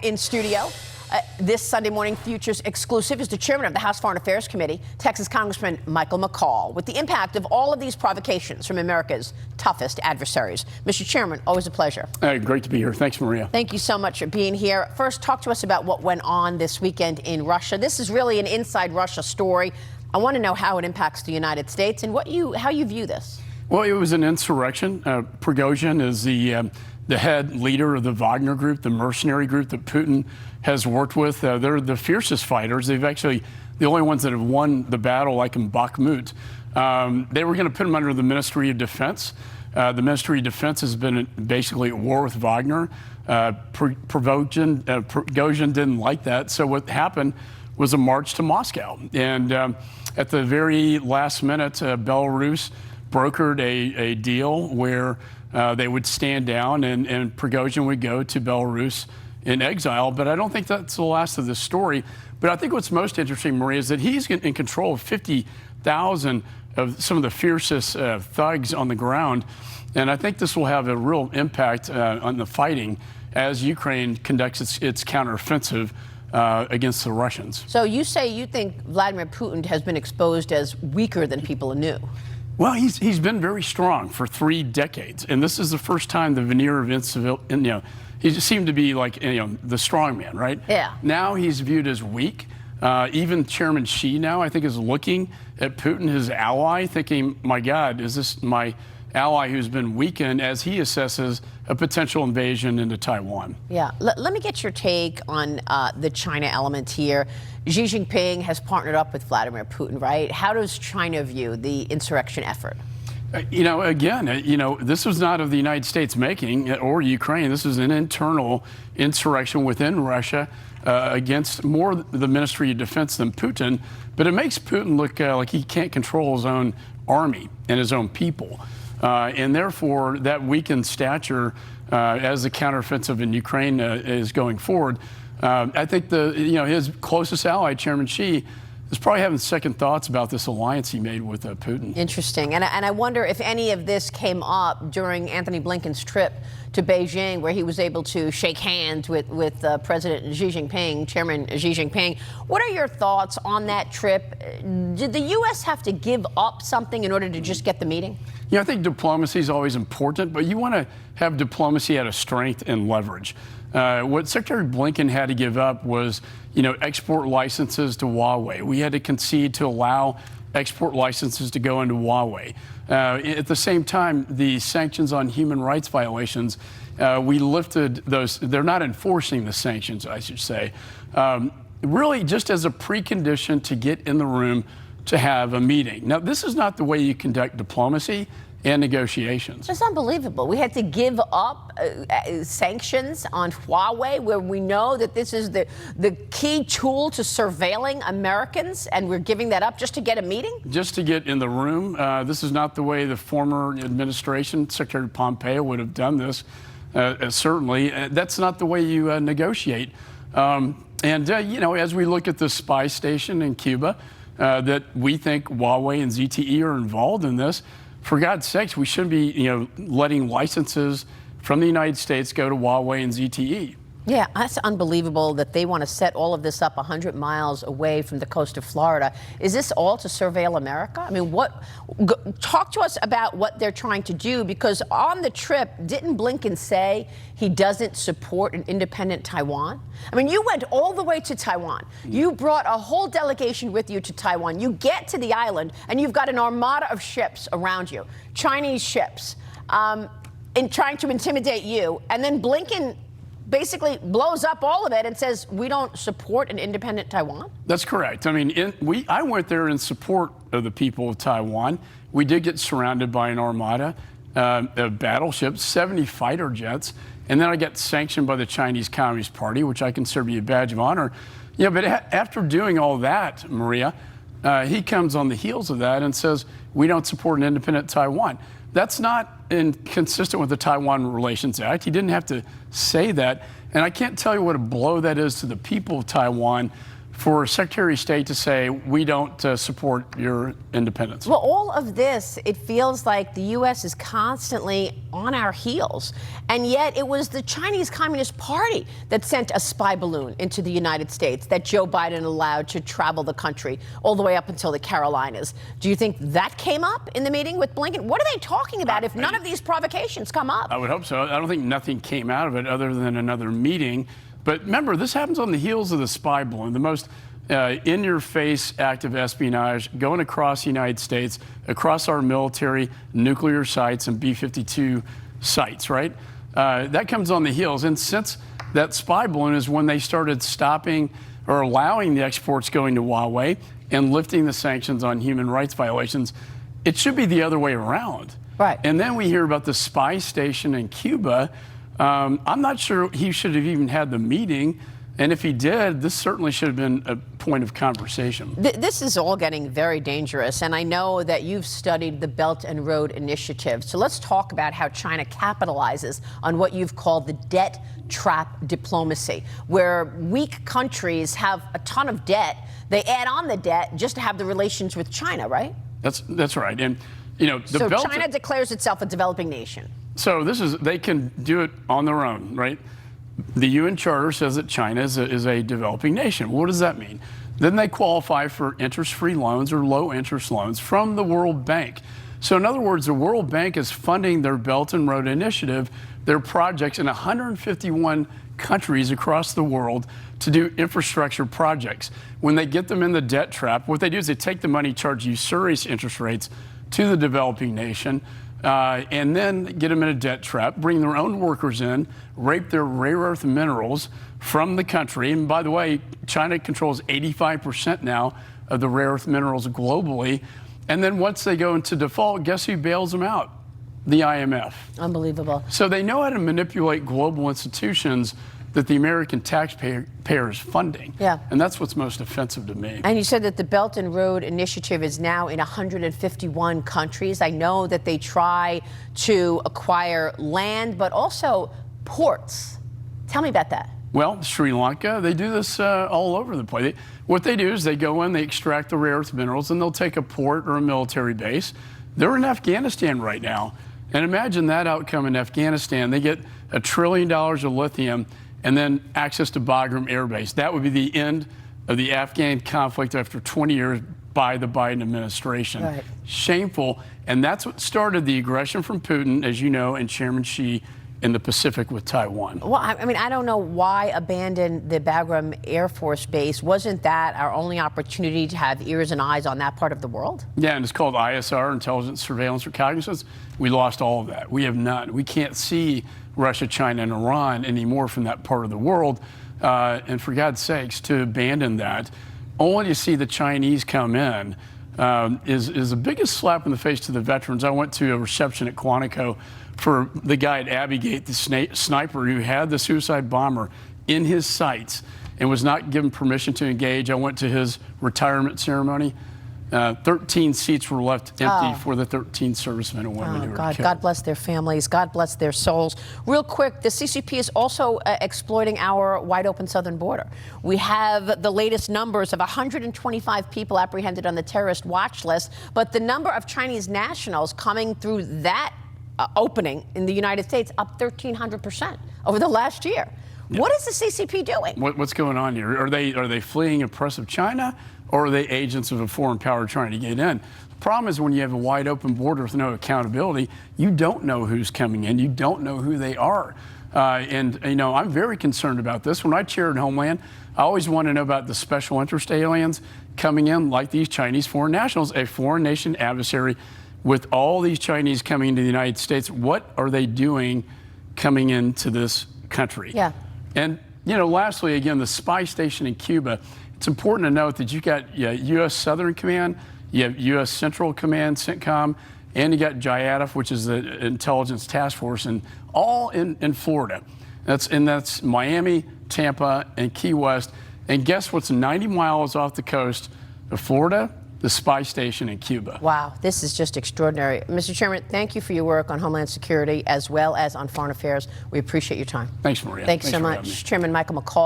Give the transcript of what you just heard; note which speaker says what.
Speaker 1: In studio, this Sunday Morning Futures exclusive is the chairman of the House Foreign Affairs Committee, Texas Congressman Michael McCaul, with the impact of all of these provocations from America's toughest adversaries. Mr. Chairman, always a pleasure.
Speaker 2: Great to be here. Thanks, Maria.
Speaker 1: Thank you so much for being here. First, talk to us about what went on this weekend in Russia. This is really an inside Russia story. I want to know how it impacts the United States and how you view this.
Speaker 2: Well, it was an insurrection. Prigozhin is the head leader of the Wagner group, the mercenary group that Putin has worked with. They're the fiercest fighters. They've actually the only ones that have won the battle, like in Bakhmut. They were going to put them under the Ministry of Defense. The Ministry of Defense has been basically at war with Wagner. Prigozhin didn't like that. So what happened was a march to Moscow. And at the very last minute, Belarus brokered a deal where they would stand down and Prigozhin would go to Belarus in exile. But I don't think that's the last of the story. But I think what's most interesting, Maria, is that he's in control of 50,000 of some of the fiercest thugs on the ground. And I think this will have a real impact on the fighting as Ukraine conducts its counteroffensive against the Russians.
Speaker 1: So you say you think Vladimir Putin has been exposed as weaker than people knew?
Speaker 2: Well, he's been very strong for 3 decades, and this is the first time the veneer of he just seemed to be like the strong man, right?
Speaker 1: Yeah.
Speaker 2: Now he's viewed as weak. Even Chairman Xi now, I think, is looking at Putin, his ally, thinking, "My God, is this my ally who's been weakened?" as he assesses a potential invasion into Taiwan.
Speaker 1: Yeah. Let me get your take on the China element here. Xi Jinping has partnered up with Vladimir Putin, right? How does China view the insurrection effort?
Speaker 2: This was not of the United States making or Ukraine. This is an internal insurrection within Russia against more the Ministry of Defense than Putin. But it makes Putin look like he can't control his own army and his own people. And therefore, that weakened stature as the counteroffensive in Ukraine is going forward. I think his closest ally, Chairman Xi, is probably having second thoughts about this alliance he made with Putin.
Speaker 1: Interesting. And I wonder if any of this came up during Anthony Blinken's trip to Beijing, where he was able to shake hands with President Xi Jinping, Chairman Xi Jinping. What are your thoughts on that trip? Did the U.S. have to give up something in order to just get the meeting?
Speaker 2: I think diplomacy is always important, but you want to have diplomacy out of strength and leverage. What Secretary Blinken had to give up was, export licenses to Huawei. We had to concede to allow export licenses to go into Huawei. At the same time, the sanctions on human rights violations, we lifted those. They're not enforcing the sanctions, I should say, really just as a precondition to get in the room to have a meeting. Now, this is not the way you conduct diplomacy and negotiations.
Speaker 1: It's unbelievable. We had to give up sanctions on Huawei, where we know that this is the key tool to surveilling Americans, and we're giving that up just to get a meeting? Just
Speaker 2: to get in the room. This is not the way the former administration, Secretary Pompeo, would have done this, certainly. That's not the way you negotiate. As we look at the spy station in Cuba, that we think Huawei and ZTE are involved in this, for God's sakes, we shouldn't be, letting licenses from the United States go to Huawei and ZTE.
Speaker 1: Yeah, that's unbelievable that they want to set all of this up 100 miles away from the coast of Florida. Is this all to surveil America? I mean, talk to us about what they're trying to do, because on the trip, didn't Blinken say he doesn't support an independent Taiwan? I mean, you went all the way to Taiwan. You brought a whole delegation with you to Taiwan. You get to the island, and you've got an armada of ships around you, Chinese ships, in trying to intimidate you. And then Blinken basically blows up all of it and says we don't support an independent Taiwan?
Speaker 2: That's correct. I mean, I went there in support of the people of Taiwan. We did get surrounded by an armada of battleships, 70 fighter jets, and then I got sanctioned by the Chinese Communist Party, which I consider to be a badge of honor. But after doing all that, Maria, he comes on the heels of that and says we don't support an independent Taiwan. That's not consistent with the Taiwan Relations Act. He didn't have to say that. And I can't tell you what a blow that is to the people of Taiwan for Secretary of State to say, we don't support your independence?
Speaker 1: Well, all of this, it feels like the U.S. is constantly on our heels. And yet it was the Chinese Communist Party that sent a spy balloon into the United States that Joe Biden allowed to travel the country all the way up until the Carolinas. Do you think that came up in the meeting with Blinken? What are they talking about if none of these provocations come up?
Speaker 2: I would hope so. I don't think nothing came out of it other than another meeting. But remember, this happens on the heels of the spy balloon, the most in-your-face act of espionage going across the United States, across our military, nuclear sites, and B-52 sites, right? That comes on the heels. And since that spy balloon is when they started stopping or allowing the exports going to Huawei and lifting the sanctions on human rights violations, it should be the other way around.
Speaker 1: Right.
Speaker 2: And then we hear about the spy station in Cuba. I'm not sure he should have even had the meeting. And if he did, this certainly should have been a point of conversation.
Speaker 1: This is all getting very dangerous. And I know that you've studied the Belt and Road Initiative. So let's talk about how China capitalizes on what you've called the debt trap diplomacy, where weak countries have a ton of debt. They add on the debt just to have the relations with China, right?
Speaker 2: That's right. And, you know,
Speaker 1: so China declares itself a developing nation.
Speaker 2: So they can do it on their own, right? The UN Charter says that China is a developing nation. What does that mean? Then they qualify for interest-free loans or low-interest loans from the World Bank. So in other words, the World Bank is funding their Belt and Road Initiative, their projects in 151 countries across the world to do infrastructure projects. When they get them in the debt trap, what they do is they take the money, charge usurious interest rates to the developing nation, and then get them in a debt trap, bring their own workers in, rape their rare earth minerals from the country. And by the way, China controls 85% now of the rare earth minerals globally. And then once they go into default, guess who bails them out? The IMF.
Speaker 1: Unbelievable.
Speaker 2: So they know how to manipulate global institutions that the American taxpayer is funding.
Speaker 1: Yeah.
Speaker 2: And that's what's most offensive to me.
Speaker 1: And you said that the Belt and Road Initiative is now in 151 countries. I know that they try to acquire land, but also ports. Tell me about that.
Speaker 2: Well, Sri Lanka, they do this all over the place. What they do is they go in, they extract the rare earth minerals, and they'll take a port or a military base. They're in Afghanistan right now. And imagine that outcome in Afghanistan. They get $1 trillion of lithium and then access to Bagram Air Base. That would be the end of the Afghan conflict after 20 years by the Biden administration.
Speaker 1: Right.
Speaker 2: Shameful. And that's what started the aggression from Putin, as you know, and Chairman Xi in the Pacific with Taiwan.
Speaker 1: Well, I mean, I don't know why abandon the Bagram Air Force Base. Wasn't that our only opportunity to have ears and eyes on that part of the world?
Speaker 2: Yeah, and it's called ISR, Intelligence, Surveillance, Reconnaissance. We lost all of that. We have none. We can't see Russia, China, and Iran anymore from that part of the world. And for God's sakes, to abandon that, only to see the Chinese come in is the biggest slap in the face to the veterans. I went to a reception at Quantico for the guy at Abbey Gate, the sniper who had the suicide bomber in his sights and was not given permission to engage. I went to his retirement ceremony. 13 seats were left empty for the 13 servicemen and women who were killed.
Speaker 1: God bless their families. God bless their souls. Real quick, the CCP is also exploiting our wide-open southern border. We have the latest numbers of 125 people apprehended on the terrorist watch list, but the number of Chinese nationals coming through that opening in the United States up 1,300% over the last year. Yeah. What is the CCP doing?
Speaker 2: What's going on here? Are they fleeing oppressive China, or are they agents of a foreign power trying to get in? The problem is when you have a wide open border with no accountability, you don't know who's coming in. You don't know who they are. And, you know, I'm very concerned about this. When I chaired Homeland, I always want to know about the special interest aliens coming in like these Chinese foreign nationals, a foreign nation adversary. With all these Chinese coming into the United States, what are they doing coming into this country?
Speaker 1: Yeah.
Speaker 2: And, you know, lastly, again, the spy station in Cuba, it's important to note that you got U.S. Southern Command, you have U.S. Central Command, CENTCOM, and you got JIATF, which is the Intelligence Task Force, and all in Florida. That's Miami, Tampa, and Key West. And guess what's 90 miles off the coast of Florida? The spy station in Cuba.
Speaker 1: Wow, this is just extraordinary. Mr. Chairman, thank you for your work on Homeland Security as well as on foreign affairs. We appreciate your time.
Speaker 2: Thanks, Maria.
Speaker 1: Thanks so much. Chairman Michael McCaul.